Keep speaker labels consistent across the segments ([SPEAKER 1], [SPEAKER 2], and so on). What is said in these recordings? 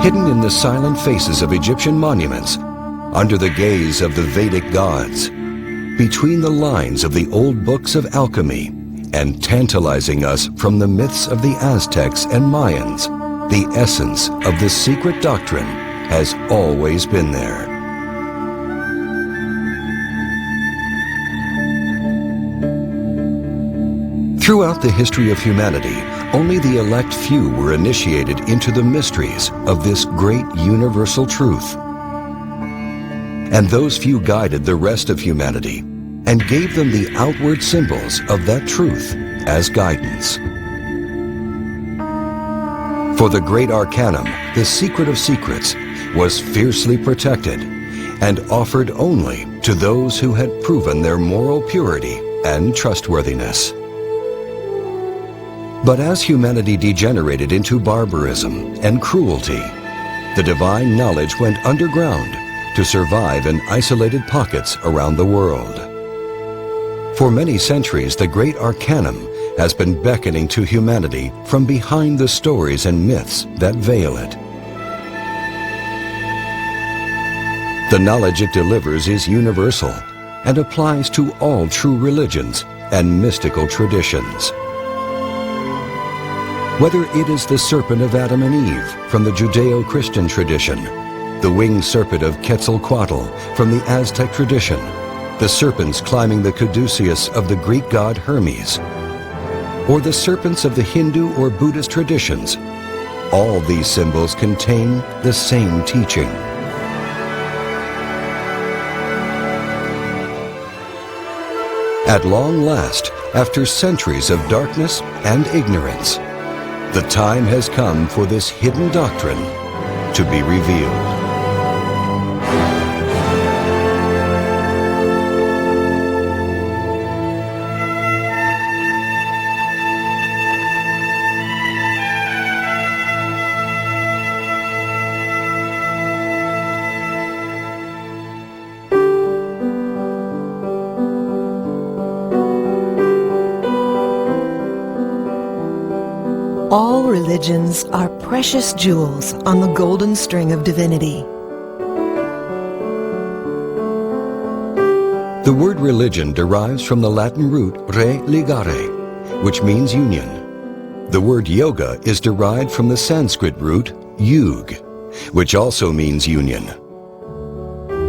[SPEAKER 1] hidden in the silent faces of Egyptian monuments, under the gaze of the Vedic gods, between the lines of the old books of alchemy, and tantalizing us from the myths of the Aztecs and Mayans, the essence of the secret doctrine has always been there. Throughout the history of humanity, only the elect few were initiated into the mysteries of this great universal truth. And those few guided the rest of humanity and gave them the outward symbols of that truth as guidance. For the great arcanum, the secret of secrets, was fiercely protected and offered only to those who had proven their moral purity and trustworthiness. But as humanity degenerated into barbarism and cruelty, the divine knowledge went underground to survive in isolated pockets around the world. For many centuries, the great arcanum has been beckoning to humanity from behind the stories and myths that veil it. The knowledge it delivers is universal and applies to all true religions and mystical traditions. Whether it is the serpent of Adam and Eve from the Judeo-Christian tradition, the winged serpent of Quetzalcoatl from the Aztec tradition, the serpents climbing the caduceus of the Greek god Hermes, or the serpents of the Hindu or Buddhist traditions, all these symbols contain the same teaching. At long last, after centuries of darkness and ignorance, the time has come for this hidden doctrine to be revealed.
[SPEAKER 2] All religions are precious jewels on the golden string of divinity.
[SPEAKER 1] The word religion derives from the Latin root religare, which means union. The word yoga is derived from the Sanskrit root yug, which also means union.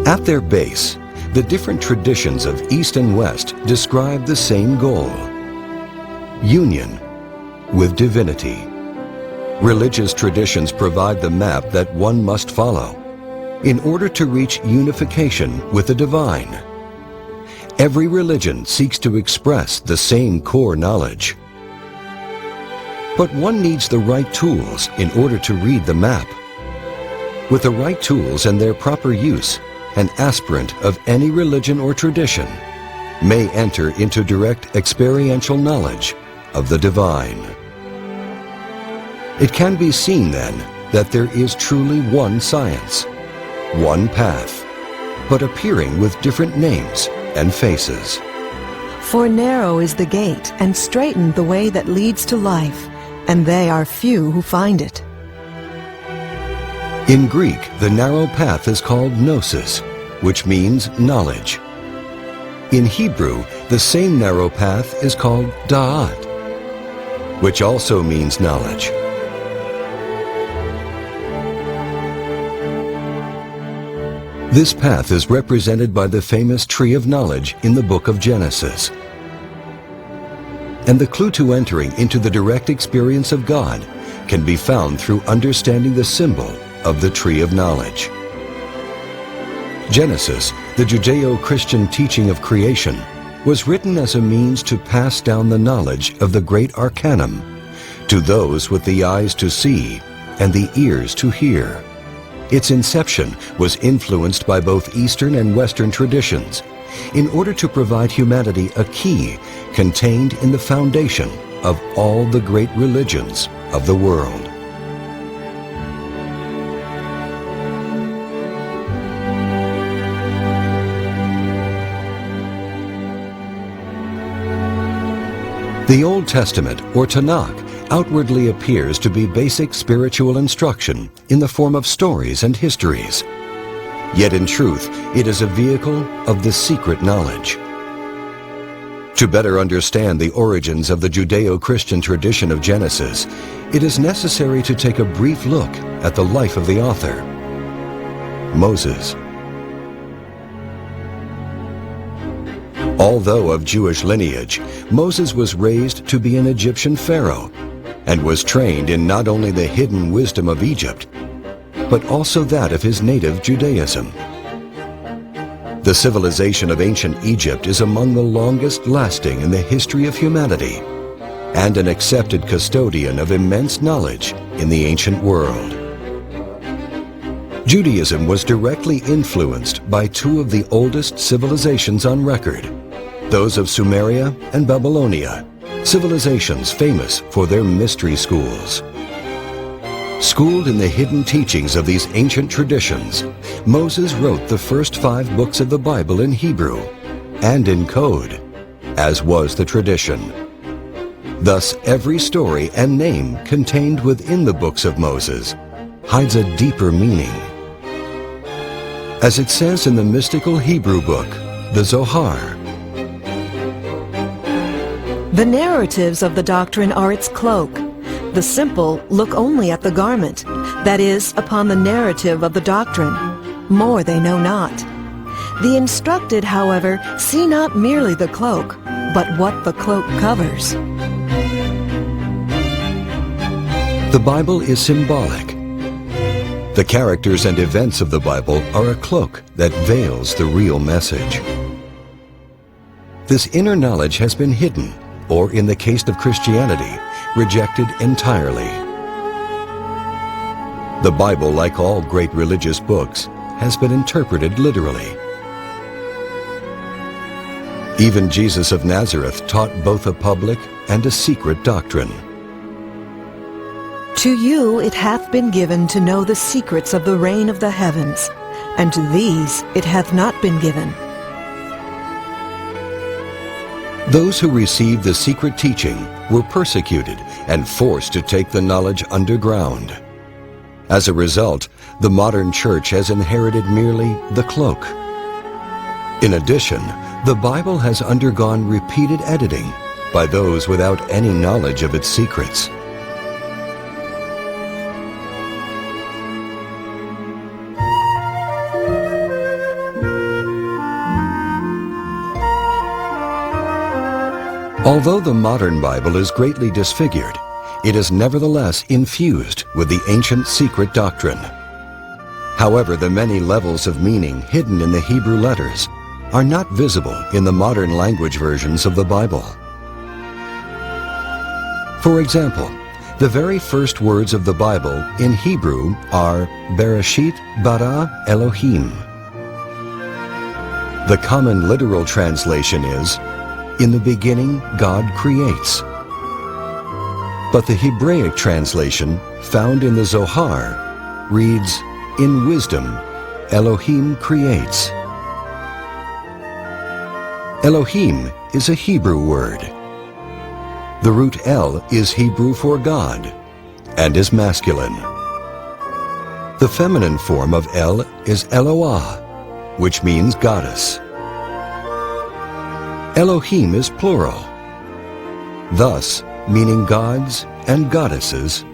[SPEAKER 1] At their base, the different traditions of East and West describe the same goal: union with divinity. Religious traditions provide the map that one must follow in order to reach unification with the divine. Every religion seeks to express the same core knowledge. But one needs the right tools in order to read the map. With the right tools and their proper use, an aspirant of any religion or tradition may enter into direct experiential knowledge of the divine. It can be seen then that there is truly one science, one path, but appearing with different names and faces.
[SPEAKER 2] For narrow is the gate and straitened the way that leads to life, and they are few who find it.
[SPEAKER 1] In Greek, the narrow path is called gnosis, which means knowledge. In Hebrew, the same narrow path is called da'at, which also means knowledge. This path is represented by the famous tree of knowledge in the book of Genesis. And the clue to entering into the direct experience of God can be found through understanding the symbol of the tree of knowledge. Genesis, the Judeo-Christian teaching of creation, was written as a means to pass down the knowledge of the great arcanum to those with the eyes to see and the ears to hear. Its inception was influenced by both Eastern and Western traditions in order to provide humanity a key contained in the foundation of all the great religions of the world. The Old Testament, or Tanakh, outwardly appears to be basic spiritual instruction in the form of stories and histories. Yet in truth, it is a vehicle of the secret knowledge. To better understand the origins of the Judeo-Christian tradition of Genesis, it is necessary to take a brief look at the life of the author, Moses. Although of Jewish lineage, Moses was raised to be an Egyptian pharaoh and was trained in not only the hidden wisdom of Egypt, but also that of his native Judaism. The civilization of ancient Egypt is among the longest lasting in the history of humanity and an accepted custodian of immense knowledge in the ancient world. Judaism was directly influenced by two of the oldest civilizations on record, those of Sumeria and Babylonia, civilizations famous for their mystery schools. Schooled in the hidden teachings of these ancient traditions, Moses wrote the first 5 books of the Bible in Hebrew and in code, as was the tradition. Thus, every story and name contained within the books of Moses hides a deeper meaning. As it says in the mystical Hebrew book, the Zohar,
[SPEAKER 2] The narratives of the doctrine are its cloak. The simple look only at the garment, that is, upon the narrative of the doctrine. More they know not. The instructed, however, see not merely the cloak, but what the cloak covers.
[SPEAKER 1] the Bible is symbolic. The characters and events of the Bible are a cloak that veils the real message. This inner knowledge has been hidden, or in the case of Christianity, rejected entirely. The Bible, like all great religious books, has been interpreted literally. Even Jesus of Nazareth taught both a public and a secret doctrine.
[SPEAKER 2] To you it hath been given to know the secrets of the reign of the heavens, and to these it hath not been given.
[SPEAKER 1] Those who received the secret teaching were persecuted and forced to take the knowledge underground. As a result, the modern church has inherited merely the cloak. In addition, the Bible has undergone repeated editing by those without any knowledge of its secrets. Although the modern Bible is greatly disfigured, it is nevertheless infused with the ancient secret doctrine. However, the many levels of meaning hidden in the Hebrew letters are not visible in the modern language versions of the Bible. For example, the very first words of the Bible in Hebrew are Bereshit bara Elohim. The common literal translation is, "In the beginning, God creates." But the Hebraic translation, found in the Zohar, reads, "In wisdom, Elohim creates." Elohim is a Hebrew word. The root El is Hebrew for God and is masculine. The feminine form of El is Eloah, which means goddess. Elohim is plural, thus meaning gods and goddesses,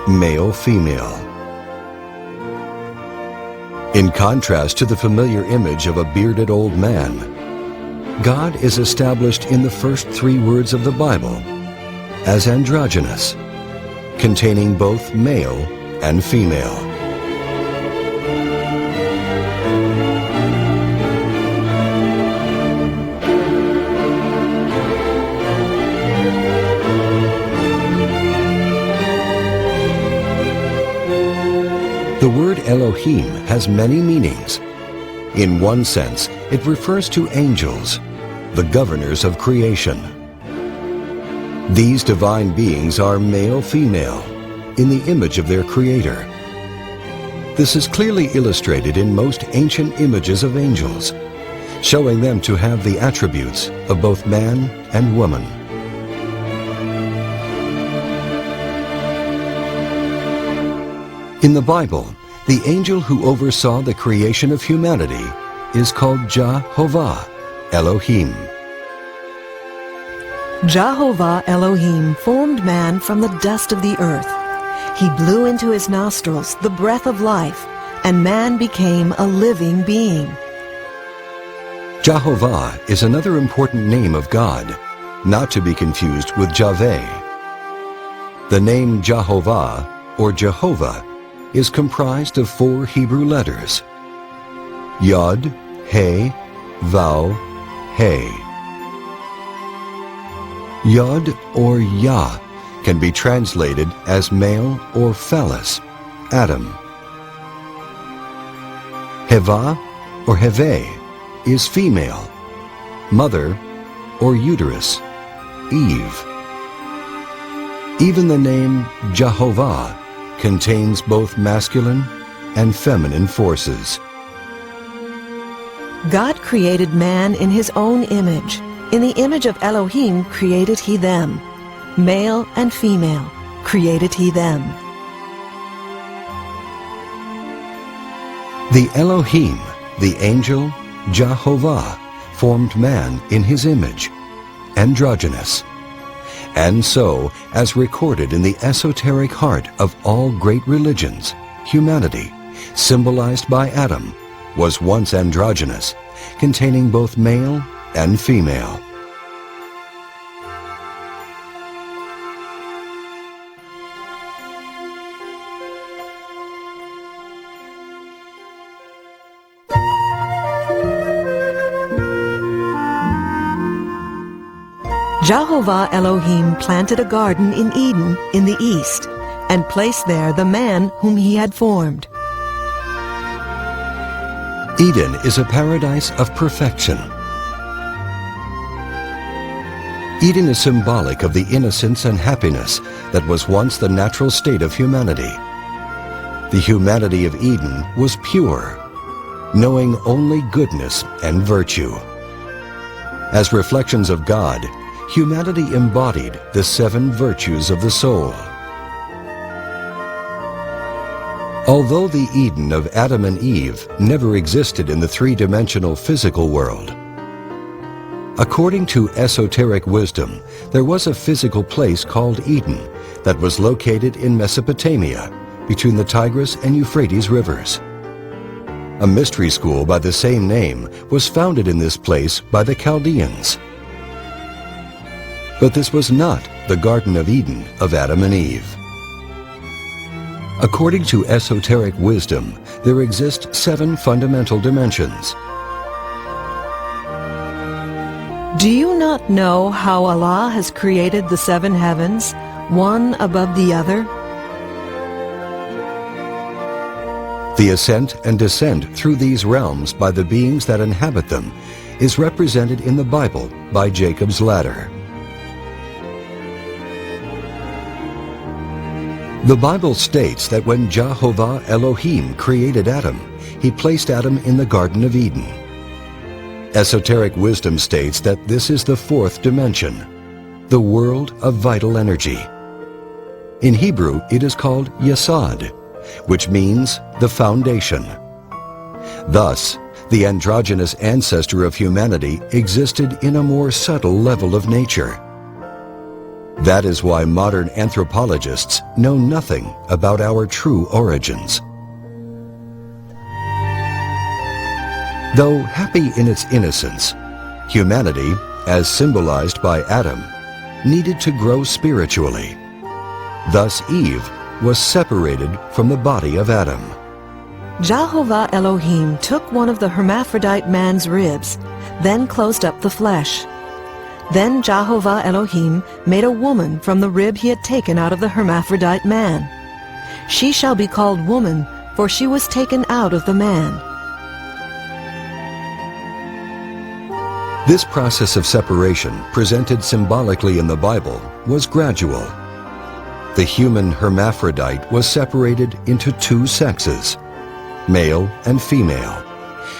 [SPEAKER 1] male-female. In contrast to the familiar image of a bearded old man, God is established in the first 3 words of the Bible as androgynous, containing both male and female. The word Elohim has many meanings. In one sense, it refers to angels, the governors of creation. These divine beings are male-female, in the image of their Creator. This is clearly illustrated in most ancient images of angels, showing them to have the attributes of both man and woman. In the Bible, the angel who oversaw the creation of humanity is called Jehovah Elohim.
[SPEAKER 2] Jehovah Elohim formed man from the dust of the earth. He blew into his nostrils the breath of life, and man became a living being.
[SPEAKER 1] Jehovah is another important name of God, not to be confused with Javeh. The name Jehovah, or Jehovah, is comprised of 4 Hebrew letters: Yod, He, Vav, He. Yod or Yah can be translated as male or phallus, Adam. Heva or Heve is female, mother or uterus, Eve. Even the name Jehovah contains both masculine and feminine forces.
[SPEAKER 2] God created man in his own image. In the image of Elohim created he them. Male and female created he them.
[SPEAKER 1] The Elohim, the angel Jehovah, formed man in his image, androgynous. And so, as recorded in the esoteric heart of all great religions, humanity, symbolized by Adam, was once androgynous, containing both male and female.
[SPEAKER 2] Jehovah Elohim planted a garden in Eden in the east, and placed there the man whom he had formed.
[SPEAKER 1] Eden is a paradise of perfection. Eden is symbolic of the innocence and happiness that was once the natural state of humanity. The humanity of Eden was pure, knowing only goodness and virtue. As reflections of God, humanity embodied the 7 virtues of the soul. Although the Eden of Adam and Eve never existed in the 3-dimensional physical world, according to esoteric wisdom, there was a physical place called Eden that was located in Mesopotamia, between the Tigris and Euphrates rivers. A mystery school by the same name was founded in this place by the Chaldeans. But this was not the Garden of Eden of Adam and Eve. According to esoteric wisdom, there exist 7 fundamental dimensions.
[SPEAKER 2] Do you not know how Allah has created the 7 heavens, one above the other?
[SPEAKER 1] The ascent and descent through these realms by the beings that inhabit them is represented in the Bible by Jacob's ladder. The Bible states that when Jehovah Elohim created Adam, he placed Adam in the Garden of Eden. Esoteric wisdom states that this is the 4th dimension, the world of vital energy. In Hebrew, it is called Yesod, which means the foundation. Thus, the androgynous ancestor of humanity existed in a more subtle level of nature. That is why modern anthropologists know nothing about our true origins. Though happy in its innocence, humanity, as symbolized by Adam, needed to grow spiritually. Thus Eve was separated from the body of Adam.
[SPEAKER 2] Jehovah Elohim took one of the hermaphrodite man's ribs, then closed up the flesh. Then Jehovah Elohim made a woman from the rib he had taken out of the hermaphrodite man. She shall be called woman, for she was taken out of the man.
[SPEAKER 1] This process of separation, presented symbolically in the Bible, was gradual. The human hermaphrodite was separated into 2 sexes, male and female,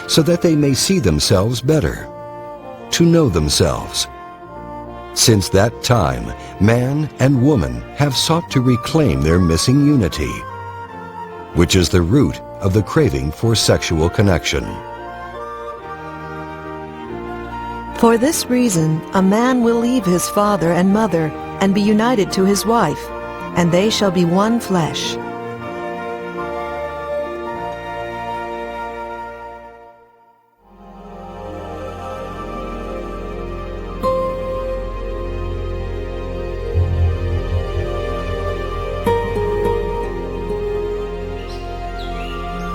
[SPEAKER 1] so that they may see themselves better, to know themselves. Since that time, man and woman have sought to reclaim their missing unity. which is the root of the craving for sexual connection.
[SPEAKER 2] For this reason, a man will leave his father and mother and be united to his wife, and they shall be one flesh.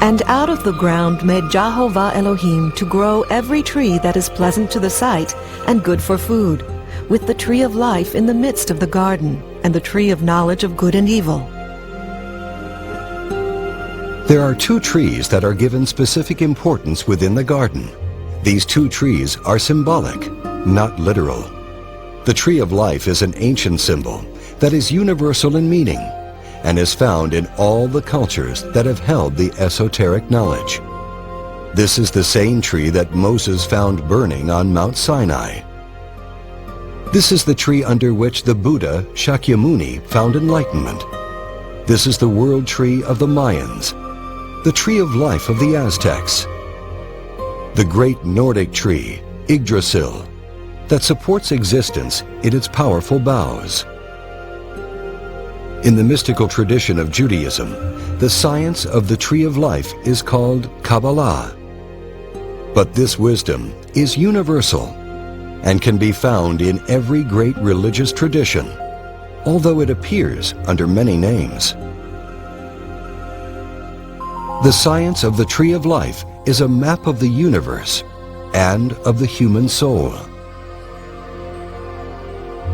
[SPEAKER 2] And out of the ground made Jehovah Elohim to grow every tree that is pleasant to the sight and good for food, with the tree of life in the midst of the garden, and the tree of knowledge of good and evil.
[SPEAKER 1] There are two trees that are given specific importance within the garden. These two trees are symbolic, not literal. The tree of life is an ancient symbol that is universal in meaning, and is found in all the cultures that have held the esoteric knowledge. This is the same tree that Moses found burning on Mount Sinai. This is the tree under which the Buddha Shakyamuni found enlightenment. This is the world tree of the Mayans, the tree of life of the Aztecs, the great Nordic tree, Yggdrasil, that supports existence in its powerful boughs. In the mystical tradition of Judaism, the science of the tree of life is called Kabbalah. But this wisdom is universal and can be found in every great religious tradition, although it appears under many names. The science of the tree of life is a map of the universe and of the human soul.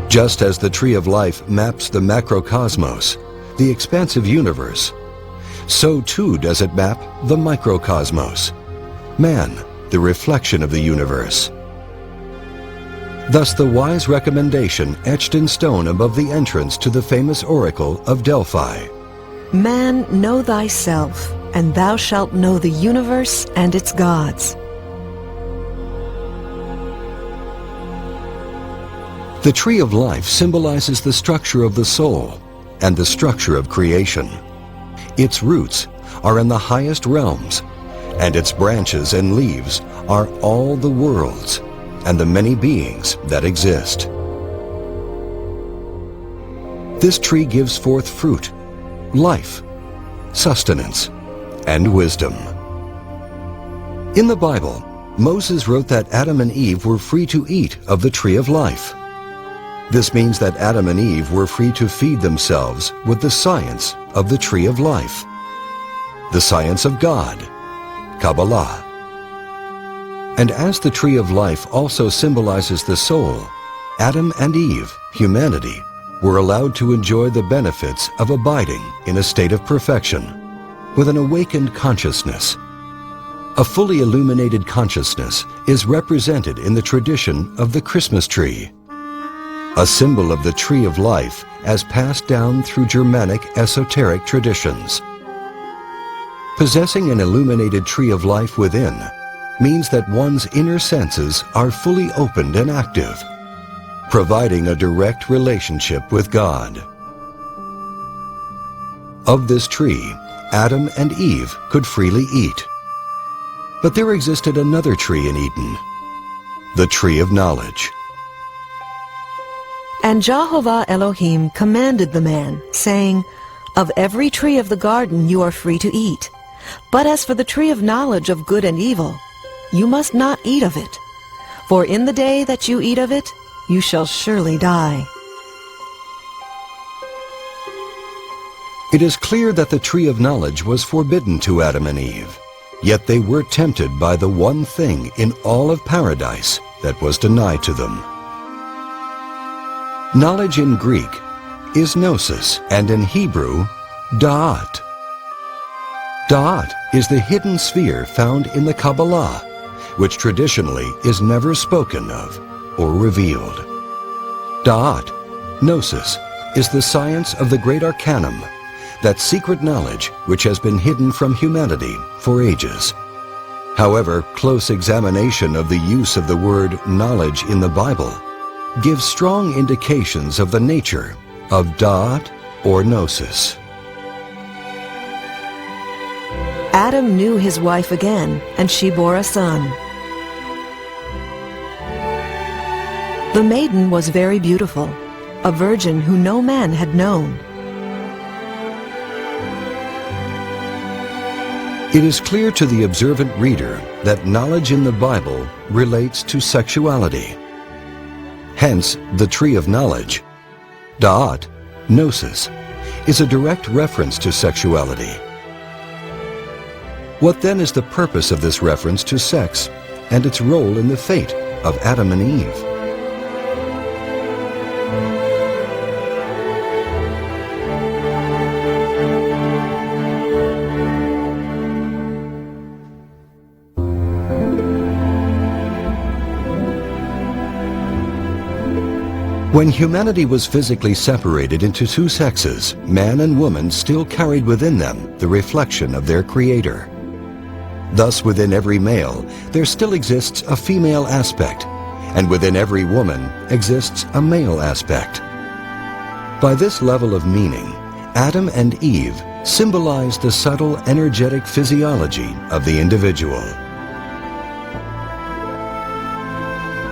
[SPEAKER 1] Just as the tree of life maps the macrocosmos, the expansive universe, so too does it map the microcosmos, man, the reflection of the universe. Thus the wise recommendation etched in stone above the entrance to the famous oracle of Delphi.
[SPEAKER 2] Man, know thyself, and thou shalt know the universe and its gods.
[SPEAKER 1] The tree of life symbolizes the structure of the soul and the structure of creation. Its roots are in the highest realms, and its branches and leaves are all the worlds and the many beings that exist. This tree gives forth fruit, life, sustenance, and wisdom. In the Bible, Moses wrote that Adam and Eve were free to eat of the tree of life. This means that Adam and Eve were free to feed themselves with the science of the tree of life, the science of God, Kabbalah. And as the tree of life also symbolizes the soul, Adam and Eve, humanity, were allowed to enjoy the benefits of abiding in a state of perfection, with an awakened consciousness. A fully illuminated consciousness is represented in the tradition of the Christmas tree, a symbol of the tree of life as passed down through Germanic esoteric traditions. Possessing an illuminated tree of life within means that one's inner senses are fully opened and active, providing a direct relationship with God. Of this tree, Adam and Eve could freely eat. But there existed another tree in Eden, the tree of knowledge.
[SPEAKER 2] And Jehovah Elohim commanded the man, saying, Of every tree of the garden you are free to eat, but as for the tree of knowledge of good and evil, you must not eat of it. For in the day that you eat of it, you shall surely die.
[SPEAKER 1] It is clear that the tree of knowledge was forbidden to Adam and Eve, yet they were tempted by the one thing in all of paradise that was denied to them. Knowledge in Greek is gnosis, and in Hebrew, da'at. Da'at is the hidden sphere found in the Kabbalah, which traditionally is never spoken of or revealed. Da'at, gnosis, is the science of the great arcanum, that secret knowledge which has been hidden from humanity for ages. However, close examination of the use of the word knowledge in the Bible gives strong indications of the nature of da'at or gnosis.
[SPEAKER 2] Adam knew his wife again, and she bore a son. The maiden was very beautiful, a virgin who no man had known.
[SPEAKER 1] It is clear to the observant reader that knowledge in the Bible relates to sexuality. Hence, the tree of knowledge, da'at, gnosis, is a direct reference to sexuality. What then is the purpose of this reference to sex and its role in the fate of Adam and Eve? When humanity was physically separated into two sexes, man and woman still carried within them the reflection of their Creator. Thus, within every male, there still exists a female aspect, and within every woman exists a male aspect. By this level of meaning, Adam and Eve symbolize the subtle energetic physiology of the individual.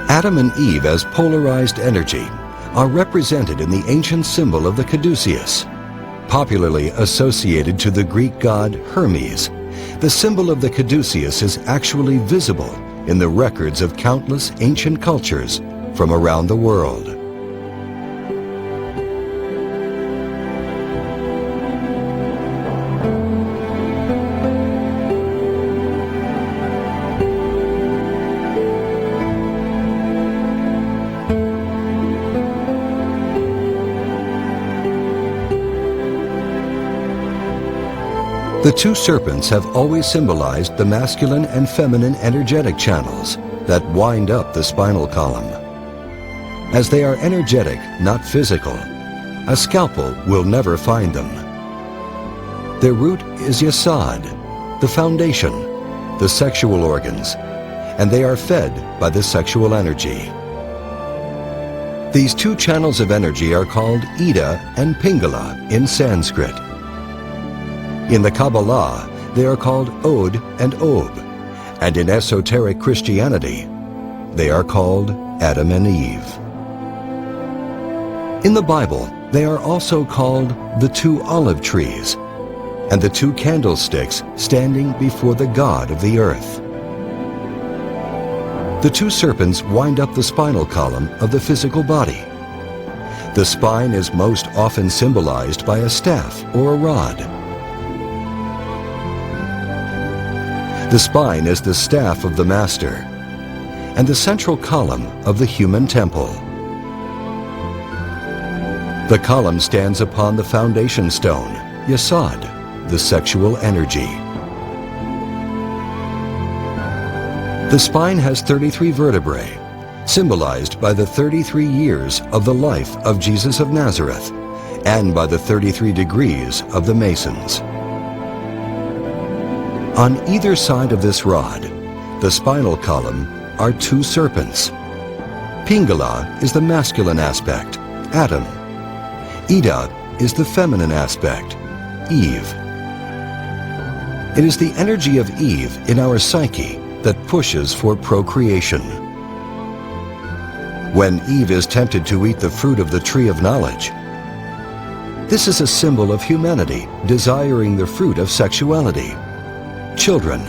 [SPEAKER 1] Adam and Eve as polarized energy are represented in the ancient symbol of the caduceus. Popularly associated to the Greek god Hermes, the symbol of the caduceus is actually visible in the records of countless ancient cultures from around the world. The two serpents have always symbolized the masculine and feminine energetic channels that wind up the spinal column. As they are energetic, not physical, a scalpel will never find them. Their root is yesod, the foundation, the sexual organs, and they are fed by the sexual energy. These two channels of energy are called Ida and Pingala in Sanskrit. In the Kabbalah, they are called Od and Ob, and in esoteric Christianity, they are called Adam and Eve. In the Bible, they are also called the two olive trees and the two candlesticks standing before the God of the earth. The two serpents wind up the spinal column of the physical body. The spine is most often symbolized by a staff or a rod. The spine is the staff of the master and the central column of the human temple. The column stands upon the foundation stone, yesod, the sexual energy. The spine has 33 vertebrae, symbolized by the 33 years of the life of Jesus of Nazareth and by the 33 degrees of the Masons. On either side of this rod, the spinal column, are two serpents. Pingala is the masculine aspect, Adam. Ida is the feminine aspect, Eve. It is the energy of Eve in our psyche that pushes for procreation. When Eve is tempted to eat the fruit of the tree of knowledge, this is a symbol of humanity desiring the fruit of sexuality. Children.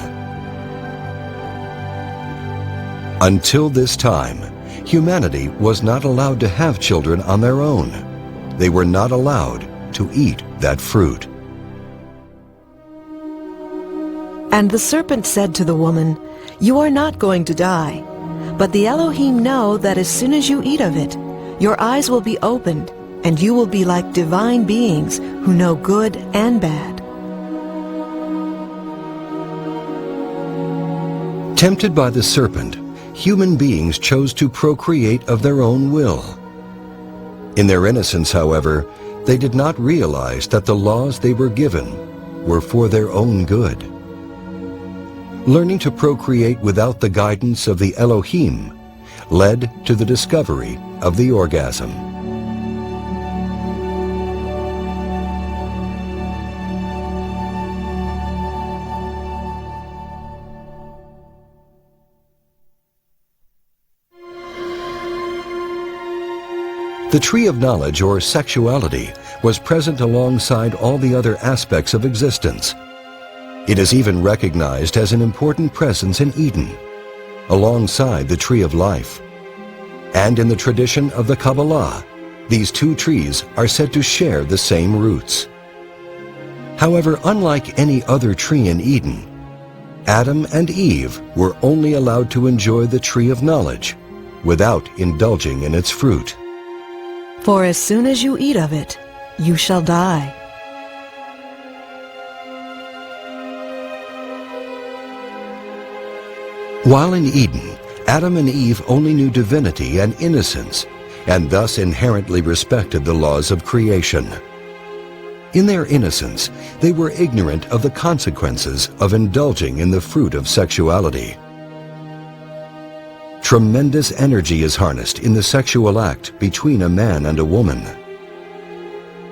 [SPEAKER 1] Until this time, humanity was not allowed to have children on their own. They were not allowed to eat that fruit.
[SPEAKER 2] And the serpent said to the woman, "You are not going to die, but the Elohim know that as soon as you eat of it, your eyes will be opened, and you will be like divine beings who know good and bad."
[SPEAKER 1] Tempted by the serpent, human beings chose to procreate of their own will. In their innocence, however, they did not realize that the laws they were given were for their own good. Learning to procreate without the guidance of the Elohim led to the discovery of the orgasm. The tree of knowledge, or sexuality, was present alongside all the other aspects of existence. It is even recognized as an important presence in Eden, alongside the tree of life. And in the tradition of the Kabbalah, these two trees are said to share the same roots. However, unlike any other tree in Eden, Adam and Eve were only allowed to enjoy the tree of knowledge without indulging in its fruit.
[SPEAKER 2] For as soon as you eat of it, you shall die.
[SPEAKER 1] While in Eden, Adam and Eve only knew divinity and innocence, and thus inherently respected the laws of creation. In their innocence, they were ignorant of the consequences of indulging in the fruit of sexuality. Tremendous energy is harnessed in the sexual act between a man and a woman.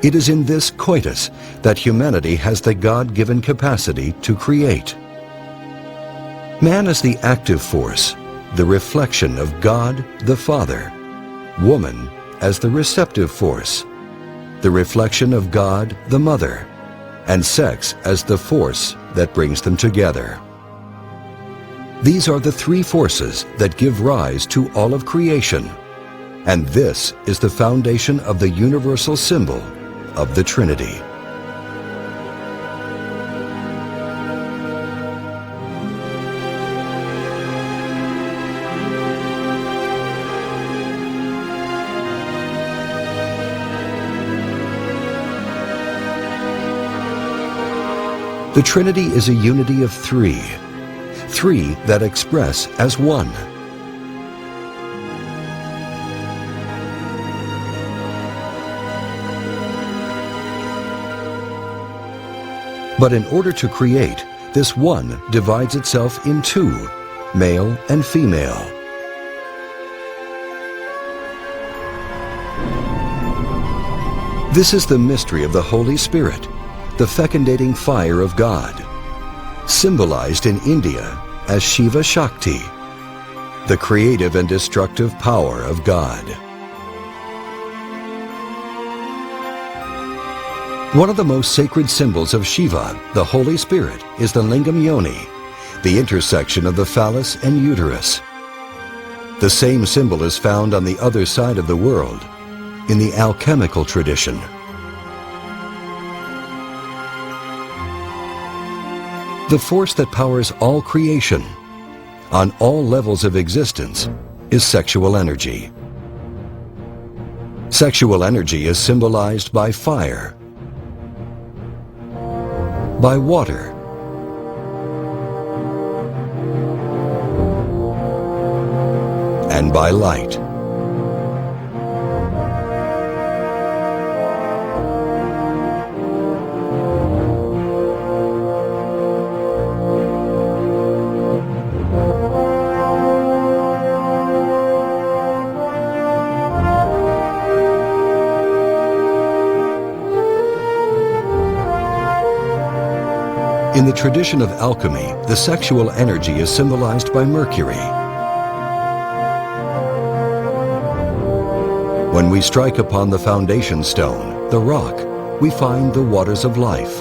[SPEAKER 1] It is in this coitus that humanity has the God-given capacity to create. Man is the active force, the reflection of God the Father. Woman as the receptive force, the reflection of God the Mother, and sex as the force that brings them together. These are the three forces that give rise to all of creation, and this is the foundation of the universal symbol of the Trinity. The Trinity is a unity of three that express as one. But in order to create, this one divides itself in two, male and female. This is the mystery of the Holy Spirit, the fecundating fire of God, symbolized in India as Shiva Shakti, the creative and destructive power of God. One of the most sacred symbols of Shiva, the Holy Spirit, is the Lingam Yoni, the intersection of the phallus and uterus. The same symbol is found on the other side of the world, in the alchemical tradition. The force that powers all creation, on all levels of existence, is sexual energy. Sexual energy is symbolized by fire, by water, and by light. In the tradition of alchemy, the sexual energy is symbolized by Mercury. When we strike upon the foundation stone, the rock, we find the waters of life.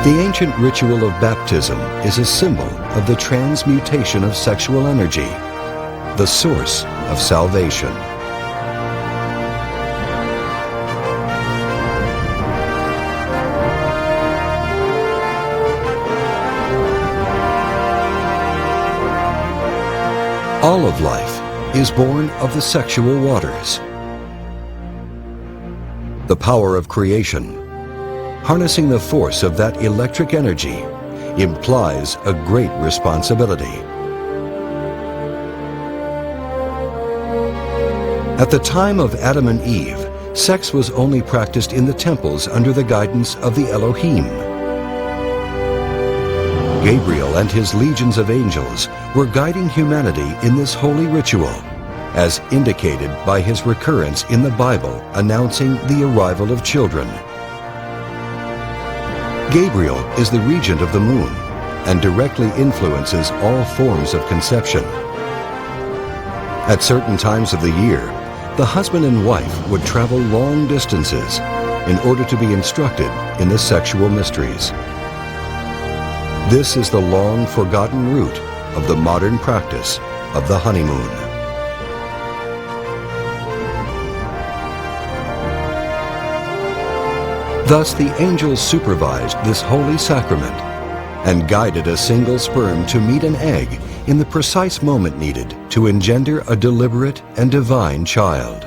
[SPEAKER 1] The ancient ritual of baptism is a symbol of the transmutation of sexual energy, the source of salvation. All of life is born of the sexual waters. The power of creation, harnessing the force of that electric energy, implies a great responsibility. At the time of Adam and Eve, sex was only practiced in the temples under the guidance of the Elohim. Gabriel and his legions of angels were guiding humanity in this holy ritual, as indicated by his recurrence in the Bible announcing the arrival of children. Gabriel is the regent of the moon, and directly influences all forms of conception. At certain times of the year, the husband and wife would travel long distances in order to be instructed in the sexual mysteries. This is the long forgotten root of the modern practice of the honeymoon. Thus the angels supervised this holy sacrament and guided a single sperm to meet an egg in the precise moment needed to engender a deliberate and divine child.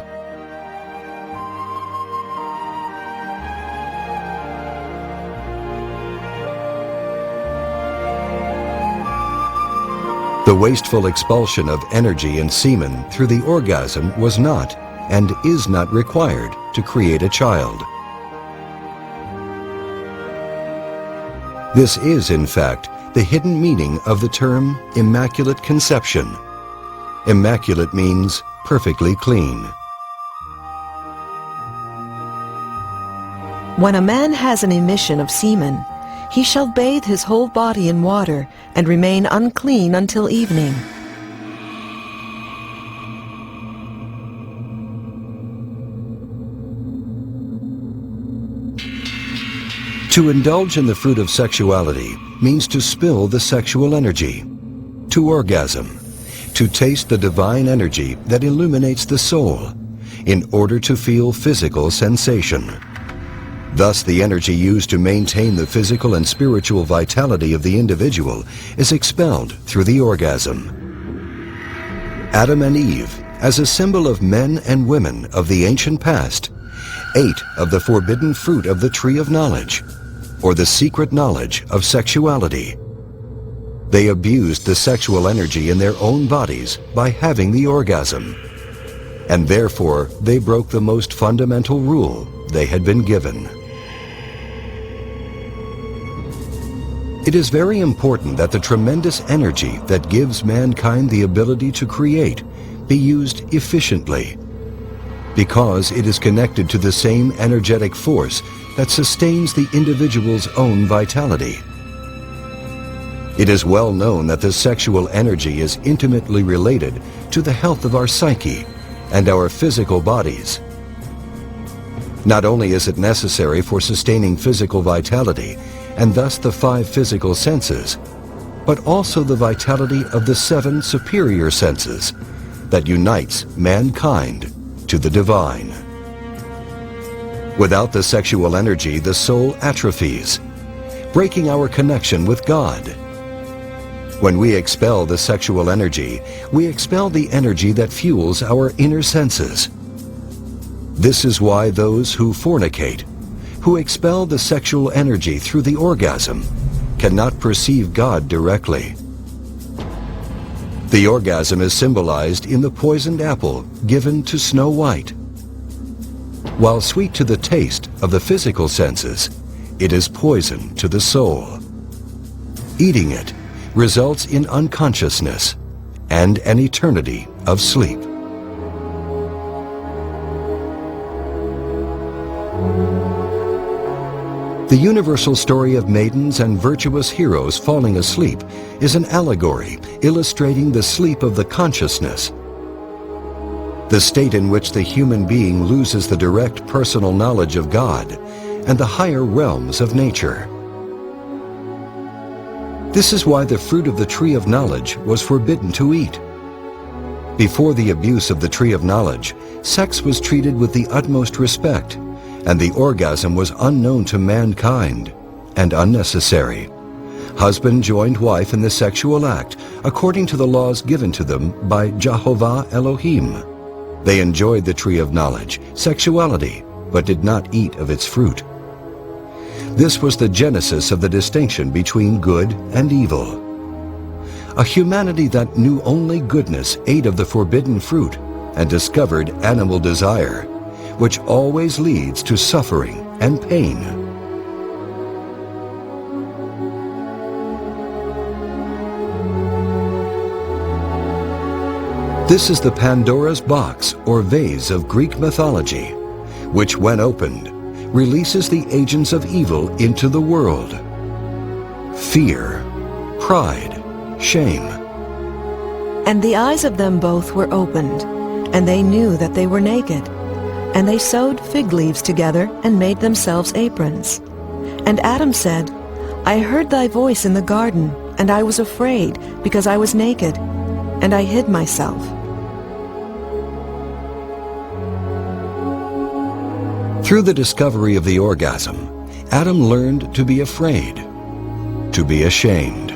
[SPEAKER 1] The wasteful expulsion of energy and semen through the orgasm was not and is not required to create a child. This is, in fact, the hidden meaning of the term immaculate conception. Immaculate means perfectly clean.
[SPEAKER 2] When a man has an emission of semen, he shall bathe his whole body in water and remain unclean until evening.
[SPEAKER 1] To indulge in the fruit of sexuality means to spill the sexual energy, to orgasm, to taste the divine energy that illuminates the soul, in order to feel physical sensation. Thus, the energy used to maintain the physical and spiritual vitality of the individual is expelled through the orgasm. Adam and Eve, as a symbol of men and women of the ancient past, ate of the forbidden fruit of the tree of knowledge, or the secret knowledge of sexuality. They abused the sexual energy in their own bodies by having the orgasm, and therefore they broke the most fundamental rule they had been given. It is very important that the tremendous energy that gives mankind the ability to create be used efficiently, because it is connected to the same energetic force that sustains the individual's own vitality. It is well known that the sexual energy is intimately related to the health of our psyche and our physical bodies. Not only is it necessary for sustaining physical vitality, and thus the 5 physical senses, but also the vitality of the 7 superior senses that unites mankind to the divine. Without the sexual energy, the soul atrophies, breaking our connection with God. When we expel the sexual energy, we expel the energy that fuels our inner senses. This is why those who fornicate, who expel the sexual energy through the orgasm, cannot perceive God directly. The orgasm is symbolized in the poisoned apple given to Snow White. While sweet to the taste of the physical senses, it is poison to the soul. Eating it results in unconsciousness and an eternity of sleep. The universal story of maidens and virtuous heroes falling asleep is an allegory illustrating the sleep of the consciousness, the state in which the human being loses the direct personal knowledge of God and the higher realms of nature. This is why the fruit of the tree of knowledge was forbidden to eat. Before the abuse of the tree of knowledge, sex was treated with the utmost respect, and the orgasm was unknown to mankind and unnecessary. Husband joined wife in the sexual act according to the laws given to them by Jehovah Elohim. They enjoyed the tree of knowledge, sexuality, but did not eat of its fruit. This was the genesis of the distinction between good and evil. A humanity that knew only goodness ate of the forbidden fruit and discovered animal desire, which always leads to suffering and pain. This is the Pandora's box or vase of Greek mythology, which when opened, releases the agents of evil into the world. Fear, pride, shame.
[SPEAKER 2] And the eyes of them both were opened, and they knew that they were naked. And they sewed fig leaves together and made themselves aprons. And Adam said, I heard thy voice in the garden, and I was afraid, because I was naked, and I hid myself.
[SPEAKER 1] Through the discovery of the orgasm, Adam learned to be afraid, to be ashamed.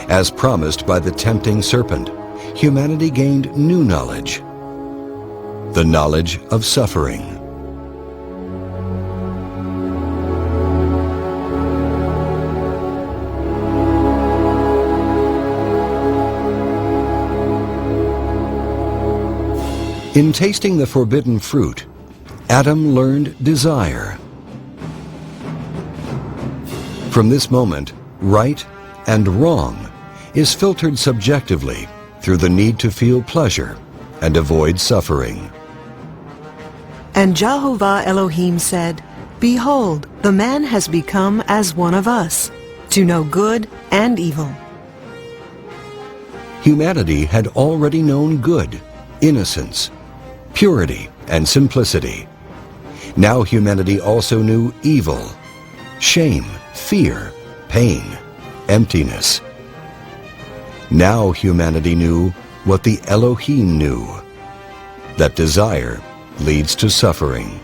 [SPEAKER 1] As promised by the tempting serpent, humanity gained new knowledge, the knowledge of suffering. In tasting the forbidden fruit, Adam learned desire. From this moment, right and wrong is filtered subjectively through the need to feel pleasure and avoid suffering.
[SPEAKER 2] And Jehovah Elohim said, Behold, the man has become as one of us, to know good and evil.
[SPEAKER 1] Humanity had already known good, innocence, purity, and simplicity. Now humanity also knew evil, shame, fear, pain, emptiness. Now humanity knew what the Elohim knew, that desire leads to suffering.